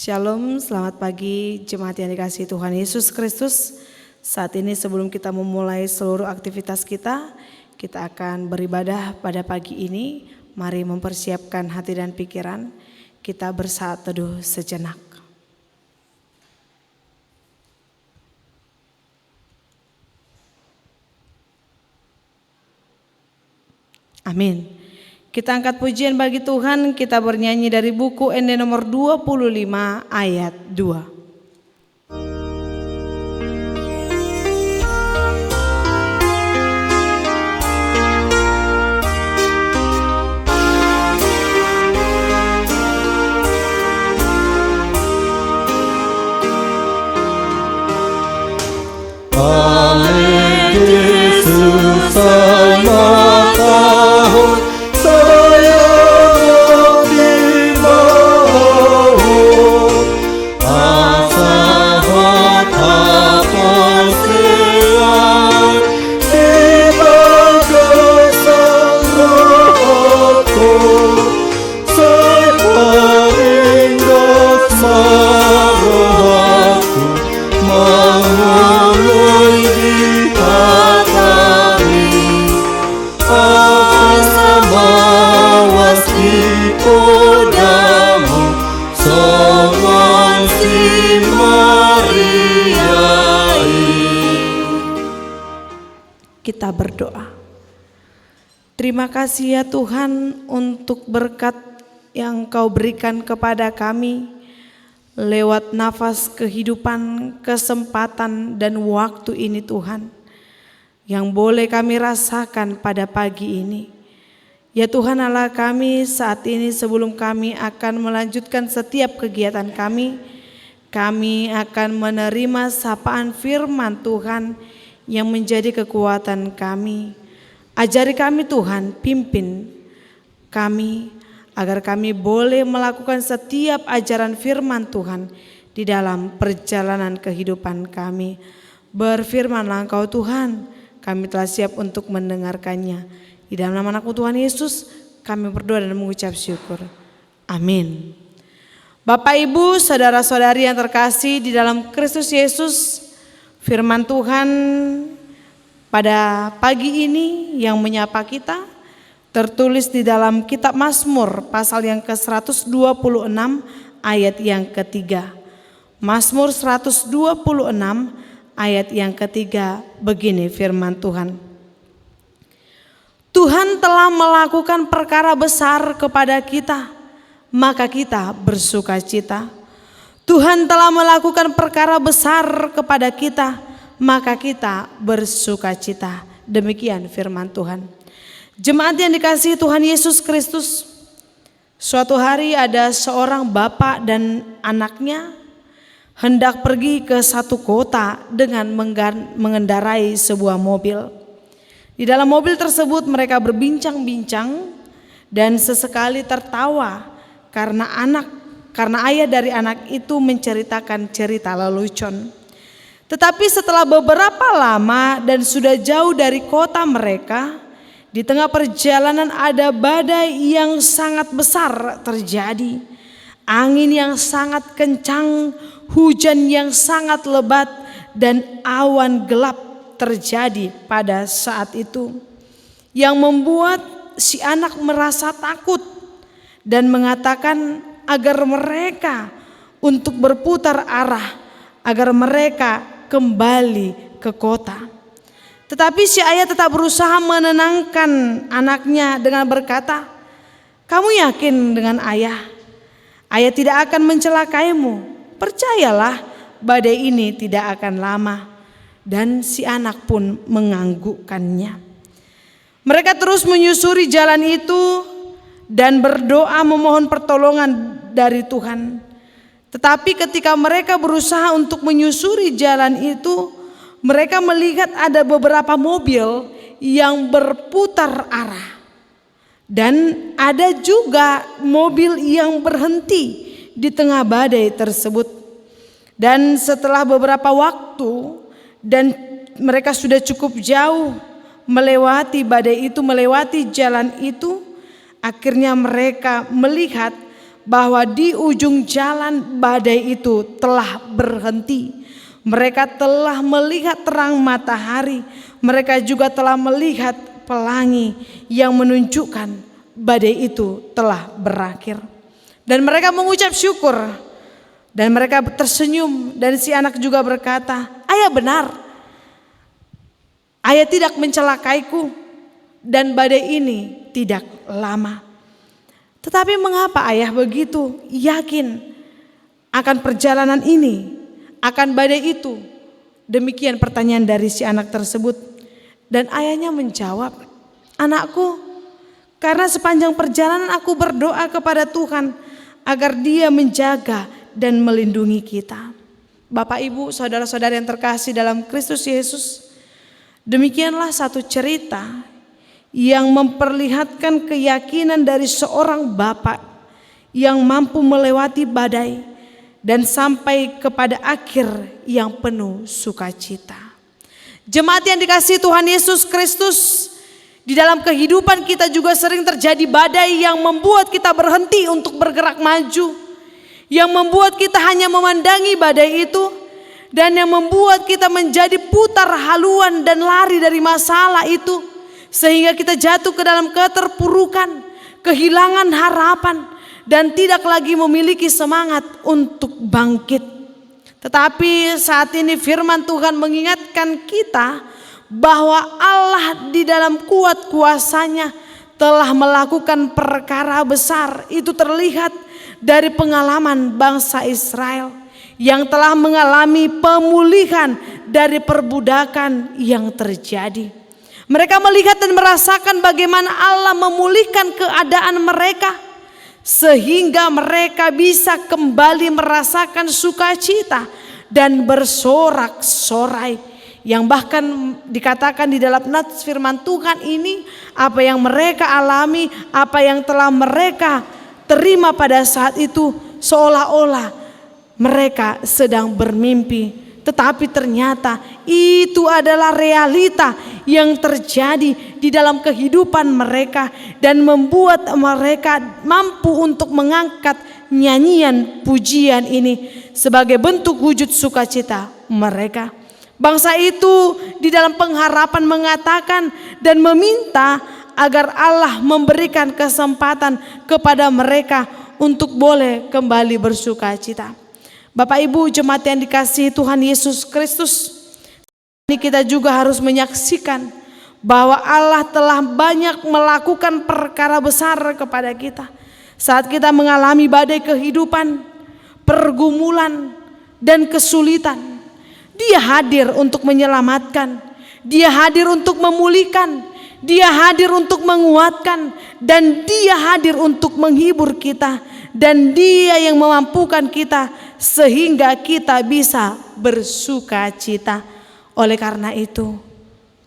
Shalom, selamat pagi jemaat yang dikasihi Tuhan Yesus Kristus. Saat ini sebelum kita memulai seluruh aktivitas kita akan beribadah pada pagi ini. Mari mempersiapkan hati dan pikiran, kita bersaat teduh sejenak. Amin. Kita angkat pujian bagi Tuhan, kita bernyanyi dari buku ND nomor 25 ayat 2. Amin, Yesus sama tahun saya di mau asa hata pasian sebagai sang rohku separinggas marohaku mengului di hatami mawas di podamu sowan si Mariai. Kita berdoa. Terima kasih ya Tuhan untuk berkat yang Kau berikan kepada kami lewat nafas kehidupan, kesempatan dan waktu ini Tuhan, yang boleh kami rasakan pada pagi ini. Ya Tuhan Allah kami, saat ini sebelum kami akan melanjutkan setiap kegiatan kami akan menerima sapaan firman Tuhan yang menjadi kekuatan kami. Ajari kami Tuhan, pimpin kami agar kami boleh melakukan setiap ajaran firman Tuhan di dalam perjalanan kehidupan kami. Berfirmanlah Engkau Tuhan, kami telah siap untuk mendengarkannya. Di dalam nama Anakmu Tuhan Yesus kami berdoa dan mengucap syukur. Amin. Bapak Ibu, saudara-saudari yang terkasih di dalam Kristus Yesus, firman Tuhan pada pagi ini yang menyapa kita tertulis di dalam kitab Mazmur pasal yang ke-126 ayat yang ketiga. Mazmur 126 ayat yang ketiga, begini firman Tuhan. Tuhan telah melakukan perkara besar kepada kita, maka kita bersukacita. Tuhan telah melakukan perkara besar kepada kita, maka kita bersukacita. Demikian firman Tuhan. Jemaat yang dikasihi Tuhan Yesus Kristus, suatu hari ada seorang bapak dan anaknya hendak pergi ke satu kota dengan mengendarai sebuah mobil. Di dalam mobil tersebut mereka berbincang-bincang dan sesekali tertawa karena ayah dari anak itu menceritakan cerita lelucon. Tetapi setelah beberapa lama dan sudah jauh dari kota mereka, di tengah perjalanan ada badai yang sangat besar terjadi. Angin yang sangat kencang, hujan yang sangat lebat, dan awan gelap terjadi pada saat itu. Yang membuat si anak merasa takut dan mengatakan agar mereka untuk berputar arah, agar mereka kembali ke kota. Tetapi si ayah tetap berusaha menenangkan anaknya dengan berkata, "Kamu yakin dengan ayah? Ayah tidak akan mencelakaimu. Percayalah, badai ini tidak akan lama." Dan si anak pun menganggukkannya. Mereka terus menyusuri jalan itu dan berdoa memohon pertolongan dari Tuhan. Tetapi ketika mereka berusaha untuk menyusuri jalan itu, mereka melihat ada beberapa mobil yang berputar arah. Dan ada juga mobil yang berhenti di tengah badai tersebut. Dan setelah beberapa waktu dan mereka sudah cukup jauh melewati badai itu, melewati jalan itu, akhirnya mereka melihat bahwa di ujung jalan badai itu telah berhenti. Mereka telah melihat terang matahari. Mereka juga telah melihat pelangi yang menunjukkan badai itu telah berakhir. Dan mereka mengucap syukur. Dan mereka tersenyum. Dan si anak juga berkata, "Ayah benar. Ayah tidak mencelakaiku. Dan badai ini tidak lama." Tetapi mengapa ayah begitu yakin akan perjalanan ini, akan badai itu? Demikian pertanyaan dari si anak tersebut. Dan ayahnya menjawab, "Anakku, karena sepanjang perjalanan aku berdoa kepada Tuhan agar Dia menjaga dan melindungi kita." Bapak, Ibu, saudara-saudara yang terkasih dalam Kristus Yesus, demikianlah satu cerita yang memperlihatkan keyakinan dari seorang bapak yang mampu melewati badai dan sampai kepada akhir yang penuh sukacita. Jemaat yang dikasihi Tuhan Yesus Kristus, di dalam kehidupan kita juga sering terjadi badai yang membuat kita berhenti untuk bergerak maju, yang membuat kita hanya memandangi badai itu, dan yang membuat kita menjadi putar haluan dan lari dari masalah itu, sehingga kita jatuh ke dalam keterpurukan, kehilangan harapan, dan tidak lagi memiliki semangat untuk bangkit. Tetapi saat ini firman Tuhan mengingatkan kita bahwa Allah di dalam kuat kuasanya telah melakukan perkara besar. Itu terlihat dari pengalaman bangsa Israel yang telah mengalami pemulihan dari perbudakan yang terjadi. Mereka melihat dan merasakan bagaimana Allah memulihkan keadaan mereka, sehingga mereka bisa kembali merasakan sukacita dan bersorak-sorai. Yang bahkan dikatakan di dalam nats firman Tuhan ini, apa yang mereka alami, apa yang telah mereka terima pada saat itu, seolah-olah mereka sedang bermimpi. Tetapi ternyata itu adalah realita yang terjadi di dalam kehidupan mereka, dan membuat mereka mampu untuk mengangkat nyanyian pujian ini sebagai bentuk wujud sukacita mereka. Bangsa itu di dalam pengharapan mengatakan dan meminta agar Allah memberikan kesempatan kepada mereka untuk boleh kembali bersukacita. Bapak, Ibu, jemaat yang dikasihi Tuhan Yesus Kristus, ini kita juga harus menyaksikan bahwa Allah telah banyak melakukan perkara besar kepada kita. Saat kita mengalami badai kehidupan, pergumulan, dan kesulitan, Dia hadir untuk menyelamatkan, Dia hadir untuk memulihkan, Dia hadir untuk menguatkan, dan Dia hadir untuk menghibur kita, dan Dia yang memampukan kita sehingga kita bisa bersukacita. Oleh karena itu,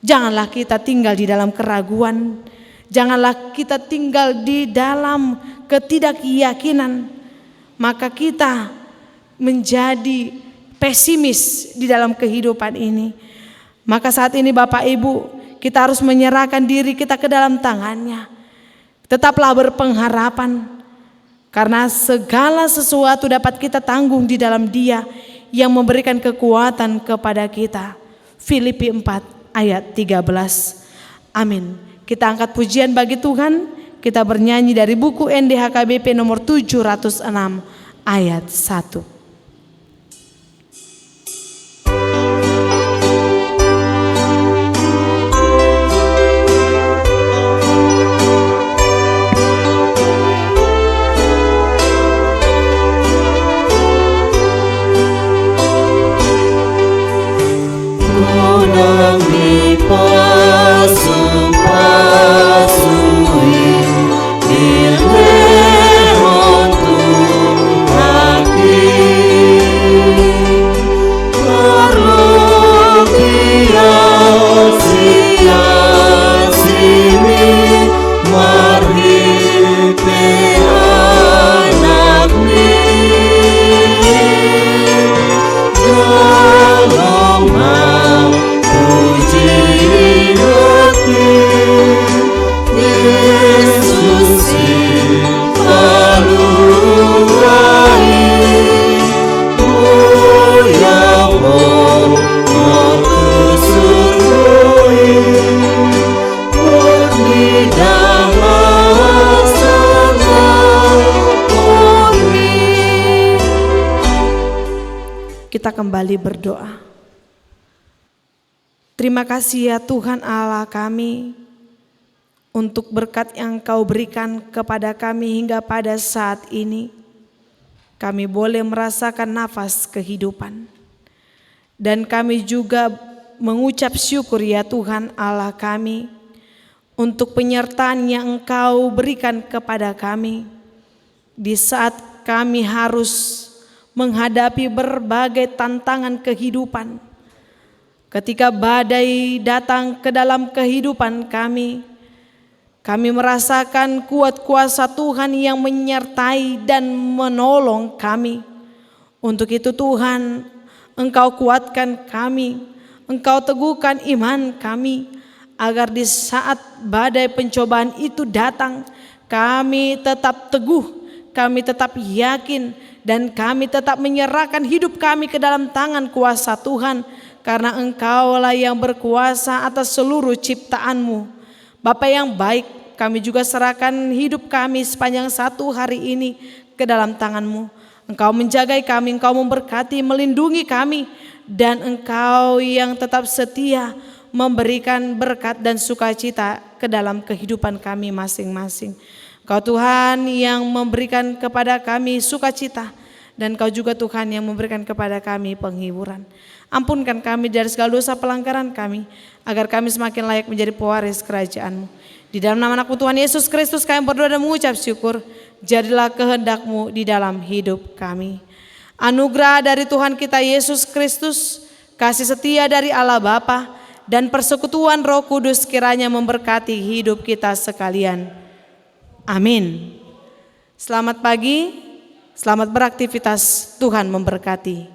janganlah kita tinggal di dalam keraguan, janganlah kita tinggal di dalam ketidakyakinan, maka kita menjadi pesimis di dalam kehidupan ini. Maka saat ini Bapak Ibu, kita harus menyerahkan diri kita ke dalam tangannya. Tetaplah berpengharapan, karena segala sesuatu dapat kita tanggung di dalam Dia yang memberikan kekuatan kepada kita. Filipi 4 ayat 13. Amin. Kita angkat pujian bagi Tuhan. Kita bernyanyi dari buku NDHKBP nomor 706 ayat 1. Ilmu untuk hati kita kembali berdoa. Terima kasih ya Tuhan Allah kami, untuk berkat yang Kau berikan kepada kami hingga pada saat ini. Kami boleh merasakan nafas kehidupan. Dan kami juga mengucap syukur ya Tuhan Allah kami, untuk penyertaan yang Engkau berikan kepada kami di saat kami harus menghadapi berbagai tantangan kehidupan. Ketika badai datang ke dalam kehidupan kami merasakan kuat kuasa Tuhan yang menyertai dan menolong kami. Untuk itu Tuhan, Engkau kuatkan kami, Engkau teguhkan iman kami, agar di saat badai pencobaan itu datang, kami tetap teguh, kami tetap yakin, dan kami tetap menyerahkan hidup kami ke dalam tangan kuasa Tuhan. Karena Engkaulah yang berkuasa atas seluruh ciptaan-Mu. Bapa yang baik, kami juga serahkan hidup kami sepanjang satu hari ini ke dalam tangan-Mu. Engkau menjagai kami, Engkau memberkati, melindungi kami, dan Engkau yang tetap setia memberikan berkat dan sukacita ke dalam kehidupan kami masing-masing. Engkau Tuhan yang memberikan kepada kami sukacita, dan Kau juga Tuhan yang memberikan kepada kami penghiburan. Ampunkan kami dari segala dosa pelanggaran kami, agar kami semakin layak menjadi pewaris kerajaan-Mu. Di dalam nama Anak-Mu Tuhan Yesus Kristus kami berdoa dan mengucap syukur. Jadilah kehendak-Mu di dalam hidup kami. Anugerah dari Tuhan kita Yesus Kristus, kasih setia dari Allah Bapa, dan persekutuan Roh Kudus kiranya memberkati hidup kita sekalian. Amin. Selamat pagi, selamat beraktivitas, Tuhan memberkati.